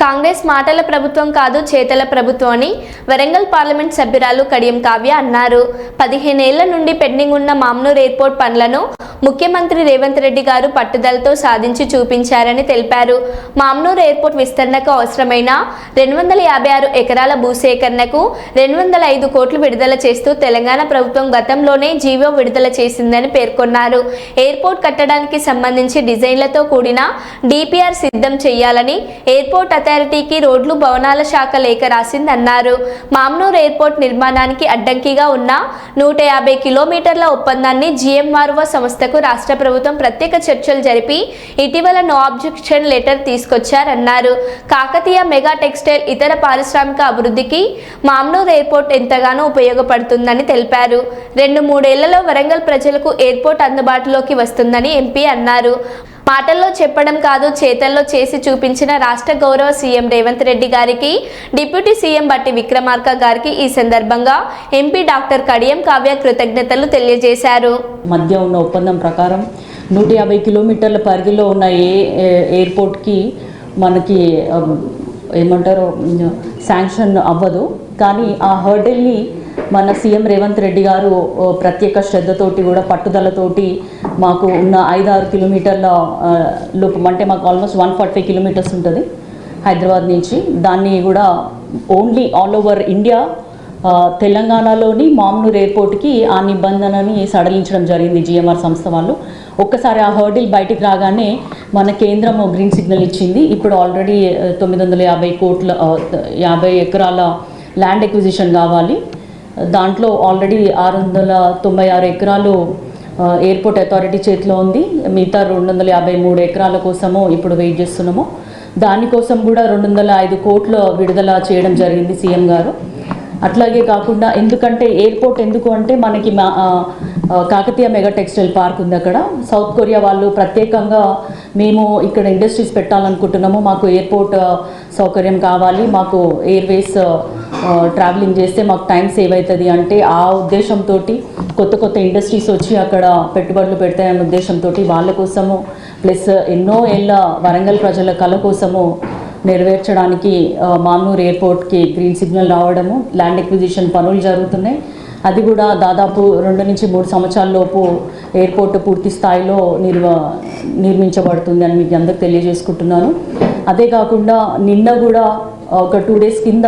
కాంగ్రెస్ మాటల ప్రభుత్వం కాదు చేతల ప్రభుత్వం అని వరంగల్ పార్లమెంట్ సభ్యురాలు కడియం కావ్య అన్నారు. 15 ఏళ్ల నుండి పెండింగ్ ఉన్న మామ్నూర్ ఎయిర్పోర్ట్ పనులను ముఖ్యమంత్రి రేవంత్ రెడ్డి గారు పట్టుదలతో సాధించి చూపించారని తెలిపారు. మామ్నూర్ ఎయిర్పోర్ట్ విస్తరణకు అవసరమైన 256 ఎకరాల భూసేకరణకు 205 కోట్లు విడుదల చేస్తూ తెలంగాణ ప్రభుత్వం గతంలోనే జీవో విడుదల చేసిందని పేర్కొన్నారు. ఎయిర్పోర్ట్ కట్టడానికి సంబంధించి డిజైన్లతో కూడిన డిపిఆర్ సిద్ధం చేయాలని ఎయిర్పోర్ట్ అథారిటీకి రోడ్లు భవనాల శాఖ లేఖ రాసిందన్నారు. మామ్నూర్ ఎయిర్పోర్ట్ నిర్మాణానికి అడ్డంకిగా ఉన్న 150 కిలోమీటర్ల ఒప్పందాన్ని జిఎంఆర్ఓ సంస్థకు రాష్ట్ర ప్రభుత్వం ప్రత్యేక చర్చలు జరిపి ఇటీవల నో ఆబ్జెక్షన్ లెటర్ తీసుకొచ్చారన్నారు. కాకతీయ మెగా టెక్స్టైల్ ఇతర పారిశ్రామిక అభివృద్ధికి మామ్నూర్ ఎయిర్పోర్ట్ ఎంతగానో ఉపయోగపడుతుందని తెలిపారు. 2-3 ఏళ్లలో వరంగల్ ప్రజలకు ఎయిర్పోర్ట్ అందుబాటులోకి వస్తుందని ఎంపీ అన్నారు. మాటల్లో చెప్పడం కాదు చేతల్లో చేసి చూపించిన రాష్ట్ర గౌరవ సీఎం రేవంత్ రెడ్డి గారికి, డిప్యూటీ సీఎం బట్టి విక్రమార్క గారికి ఈ సందర్భంగా ఎంపీ డాక్టర్ కడియం కావ్య కృతజ్ఞతలు తెలియజేశారు. మధ్య ఉన్న ఒప్పందం ప్రకారం 150 కిలోమీటర్ల పరిధిలో ఉన్న ఎయిర్పోర్ట్కి మనకి ఏమంటారో శాంక్షన్ అవ్వదు. కానీ ఆ హర్డల్ని మన సీఎం రేవంత్ రెడ్డి గారు ప్రత్యేక శ్రద్ధతోటి కూడా పట్టుదలతోటి మాకు ఉన్న 5-6 కిలోమీటర్ల లోపు అంటే మాకు ఆల్మోస్ట్ 145 కిలోమీటర్స్ ఉంటుంది హైదరాబాద్ నుంచి. దాన్ని కూడా ఓన్లీ ఆల్ ఓవర్ ఇండియా తెలంగాణలోని మామ్నూర్ ఎయిర్పోర్ట్కి ఆ నిబంధనని సడలించడం జరిగింది జిఎంఆర్ సంస్థ వాళ్ళు. ఒక్కసారి ఆ హర్డిల్ బయటికి రాగానే మన కేంద్రం గ్రీన్ సిగ్నల్ ఇచ్చింది. ఇప్పుడు ఆల్రెడీ 950 కోట్ల 50 ఎకరాల ల్యాండ్ ఎక్విజిషన్ కావాలి. దాంట్లో ఆల్రెడీ 696 ఎకరాలు ఎయిర్పోర్ట్ అథారిటీ చేతిలో ఉంది. మిగతా 253 ఎకరాల కోసము ఇప్పుడు వెయిట్ చేస్తున్నాము. దానికోసం కూడా 205 కోట్లు విడుదల చేయడం జరిగింది సీఎం గారు. అట్లాగే కాకుండా ఎందుకంటే ఎయిర్పోర్ట్ ఎందుకు అంటే మనకి కాకతీయ మెగా టెక్స్టైల్ పార్క్ ఉంది. అక్కడ సౌత్ కొరియా వాళ్ళు ప్రత్యేకంగా మేము ఇక్కడ ఇండస్ట్రీస్ పెట్టాలనుకుంటున్నాము, మాకు ఎయిర్పోర్ట్ సౌకర్యం కావాలి, మాకు ఎయిర్వేస్ ట్రావెలింగ్ చేస్తే మాకు టైం సేవ్ అవుతుంది అంటే ఆ ఉద్దేశంతో కొత్త ఇండస్ట్రీస్ వచ్చి అక్కడ పెట్టుబడులు పెడతాయన్న ఉద్దేశంతో వాళ్ళ కోసము ప్లస్ ఎన్నో ఏళ్ళ వరంగల్ ప్రజల కళ కోసము నెరవేర్చడానికి మామ్నూర్ ఎయిర్పోర్ట్కి గ్రీన్ సిగ్నల్ రావడము, ల్యాండ్ ఎక్విజిషన్ పనులు జరుగుతున్నాయి. అది కూడా దాదాపు 2 నుంచి 3 సంవత్సరాల లోపు ఎయిర్పోర్ట్ పూర్తి స్థాయిలో నిర్మించబడుతుంది అని మీకు అందరికి తెలియజేసుకుంటున్నాను. అదే కాకుండా నిన్న కూడా ఒక 2 డేస్ కింద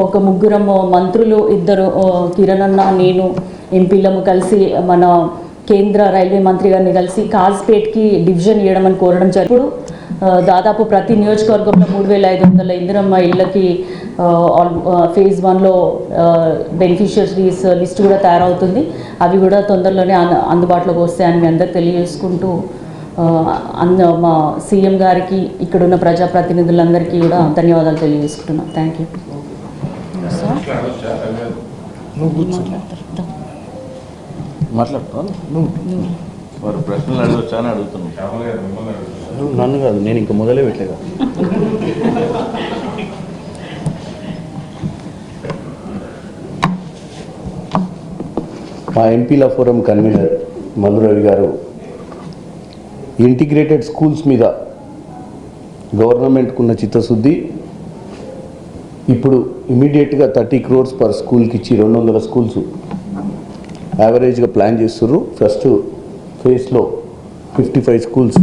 ఒక 3 మంత్రులు, 2 కిరణ్ అన్న, నేను ఎంపీలము కలిసి మన కేంద్ర రైల్వే మంత్రి గారిని కలిసి కాజ్పేట్కి డివిజన్ ఇవ్వడమని కోరడం జరిగింది. దాదాపు ప్రతి నియోజకవర్గంలో 3500 ఇందిరమ్మ ఇళ్ళకి ఫేజ్ 1లో బెనిఫిషియరీస్ లిస్ట్ కూడా తయారవుతుంది. అవి కూడా తొందరలోనే అందుబాటులోకి వస్తాయని మీ అందరికి తెలియజేసుకుంటూ మా సీఎం గారికి ఇక్కడున్న ప్రజాప్రతినిధులందరికీ కూడా ధన్యవాదాలు తెలియజేసుకుంటున్నాం. Thank you. వారు ప్రశ్నలు అడగొచ్చా అని అడుగుతున్నాను. నన్ను కాదు, నేను ఇంకా మొదలే పెట్టలేదా. మా ఎంపీల ఫోరం కన్వీనర్ మధురవి గారు ఇంటిగ్రేటెడ్ స్కూల్స్ మీద గవర్నమెంట్కున్న చిత్తశుద్ధి ఇప్పుడు ఇమీడియట్గా 30 crores పర్ స్కూల్కి ఇచ్చి 200 స్కూల్స్ యావరేజ్గా ప్లాన్ చేస్తున్నారు. ఫస్ట్ ఫేజ్లో 55 స్కూల్స్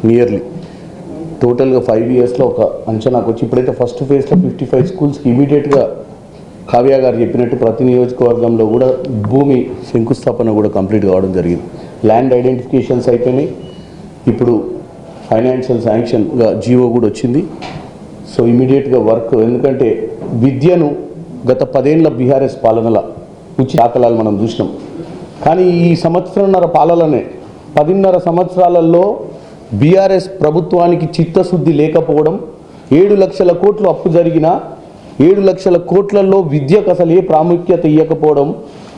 నియర్లీ టోటల్గా 5 yearsలో ఒక అంచనాకు వచ్చి ఇప్పుడైతే ఫస్ట్ ఫేజ్లో 55 స్కూల్స్కి ఇమీడియట్గా కావ్య గారు చెప్పినట్టు ప్రతి నియోజకవర్గంలో కూడా భూమి శంకుస్థాపన కూడా కంప్లీట్ కావడం జరిగింది. ల్యాండ్ ఐడెంటిఫికేషన్స్ అయిపోయినాయి. ఇప్పుడు ఫైనాన్షియల్ శాంక్షన్గా జీవో కూడా వచ్చింది. సో ఇమీడియట్గా వర్క్, ఎందుకంటే విద్యను గత 10 ఏళ్ళ బీఆర్ఎస్ పాలనల దాఖలాలు మనం చూసినాం. కానీ ఈ సంవత్సరంన్నర పాలననే 10.5 సంవత్సరాలలో బీఆర్ఎస్ ప్రభుత్వానికి చిత్తశుద్ధి లేకపోవడం, 7 లక్షల కోట్లు అప్పు జరిగిన 7 లక్షల కోట్లలో విద్యకు అసలు ఏ ప్రాముఖ్యత ఇవ్వకపోవడం.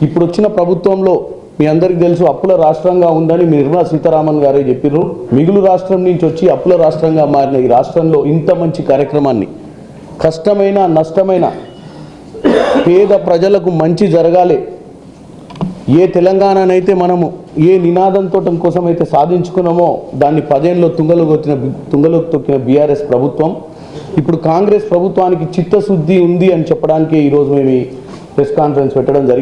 ఇప్పుడు వచ్చిన ప్రభుత్వంలో మీ అందరికీ తెలుసు అప్పుల రాష్ట్రంగా ఉందని నిర్మలా సీతారామన్ గారే చెప్పారు. మిగులు రాష్ట్రం నుంచి వచ్చి అప్పుల రాష్ట్రంగా మారిన ఈ రాష్ట్రంలో ఇంత మంచి కార్యక్రమాన్ని కష్టమైన నష్టమైన పేద ప్రజలకు మంచి జరగాలి, ఏ తెలంగాణనైతే మనము ఏ నినాదంతో కోసం అయితే సాధించుకున్నామో దాన్ని 10 ఏళ్ళలో తుంగలోకి తొక్కిన బీఆర్ఎస్ ప్రభుత్వం ఇప్పుడు కాంగ్రెస్ ప్రభుత్వానికి చిత్తశుద్ధి ఉంది అని చెప్పడానికి ఈరోజు మేము ఈ ప్రెస్ కాన్ఫరెన్స్ పెట్టడం జరిగింది.